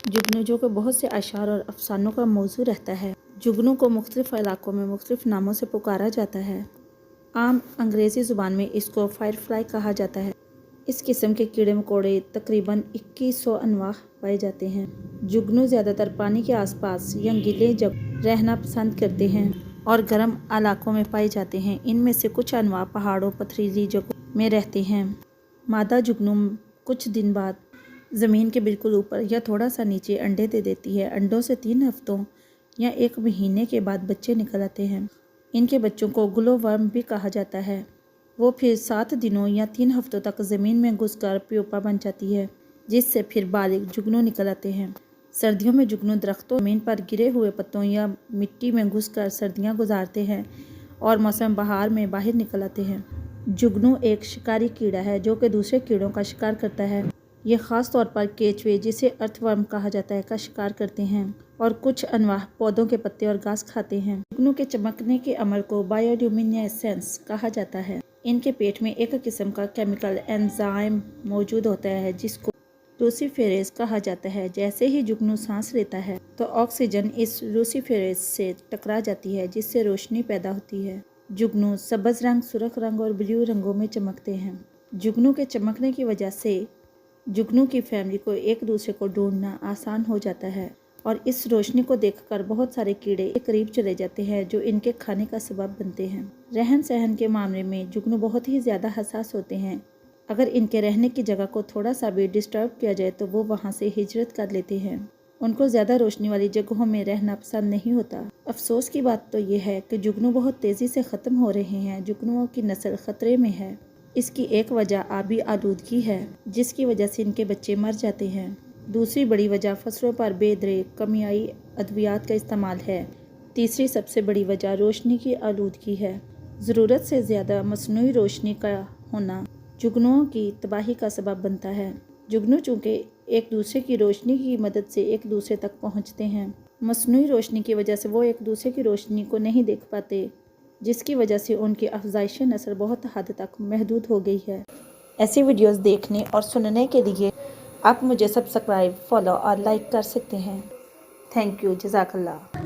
जुगनू जो कि बहुत से अशार और अफसानों का मौजू रहता है। जुगनू को मुख्तलिफ इलाकों में मुख्तलिफ नामों से पुकारा जाता है। आम अंग्रेज़ी ज़ुबान में इसको फायरफ्लाई कहा जाता है। इस किस्म के कीड़े मकोड़े तकरीबन 2100 अनवा पाए जाते हैं। जुगनू ज़्यादातर पानी के आसपास या गीले जगह रहना पसंद करते हैं और गर्म इलाकों में पाए जाते हैं। इनमें से कुछ अनवा पहाड़ों पथरीली जगहों में रहते हैं। मादा जुगनू कुछ दिन बाद ज़मीन के बिल्कुल ऊपर या थोड़ा सा नीचे अंडे दे देती है। अंडों से 3 हफ्तों या 1 महीने के बाद बच्चे निकल आते हैं। इनके बच्चों को ग्लो वर्म भी कहा जाता है। वो फिर 7 दिनों या 3 हफ्तों तक ज़मीन में घुसकर प्यूपा बन जाती है, जिससे फिर बालिग जुगनू निकल आते हैं। सर्दियों में जुगनू दरख्तों ज़मीन पर गिरे हुए पत्तों या मिट्टी में घुसकर सर्दियाँ गुजारते हैं और मौसम बहार में बाहर निकल आते हैं। जुगनू एक शिकारी कीड़ा है जो कि दूसरे कीड़ों का शिकार करता है। ये ख़ास तौर पर केचुए, जिसे अर्थवर्म कहा जाता है, का शिकार करते हैं और कुछ अनवाह पौधों के पत्ते और घास खाते हैं। जुगनू के चमकने के अमल को बायोल्यूमिनेसेंस कहा जाता है। इनके पेट में एक किस्म का केमिकल एंजाइम मौजूद होता है जिसको लूसीफेरेज कहा जाता है। जैसे ही जुगनू सांस लेता है तो ऑक्सीजन इस लूसीफेरेज से टकरा जाती है, जिससे रोशनी पैदा होती है। जुगनू सब्ज़ रंग, सुर्ख रंग और ब्लू रंगों में चमकते हैं। जुगनू के चमकने की वजह से जुगनू की फैमिली को एक दूसरे को ढूंढना आसान हो जाता है और इस रोशनी को देखकर बहुत सारे कीड़े करीब चले जाते हैं जो इनके खाने का सबब बनते हैं। रहन सहन के मामले में जुगनू बहुत ही ज़्यादा हसास होते हैं। अगर इनके रहने की जगह को थोड़ा सा भी डिस्टर्ब किया जाए तो वो वहाँ से हिजरत कर लेते हैं। उनको ज़्यादा रोशनी वाली जगहों में रहना पसंद नहीं होता। अफसोस की बात तो ये है कि जुगनू बहुत तेज़ी से ख़त्म हो रहे हैं। जुगनुओं की नस्ल ख़तरे में है। इसकी एक वजह आबी आलूदगी है, जिसकी वजह से इनके बच्चे मर जाते हैं। दूसरी बड़ी वजह फसलों पर बेदरे कमियाई अद्वियात का इस्तेमाल है। तीसरी सबसे बड़ी वजह रोशनी की आलूदगी है। ज़रूरत से ज़्यादा मसनूई रोशनी का होना जुगनुओं की तबाही का सबब बनता है। जुगनू चूँकि एक दूसरे की रोशनी की मदद से एक दूसरे तक पहुँचते हैं, मसनूई रोशनी की वजह से वो एक दूसरे की रोशनी को नहीं देख पाते, जिसकी वजह से उनकी अफज़ाइश नस्ल बहुत हद तक महदूद हो गई है। ऐसी वीडियोस देखने और सुनने के लिए आप मुझे सब्सक्राइब, फॉलो और लाइक कर सकते हैं। थैंक यू, जज़ाकल्लाह।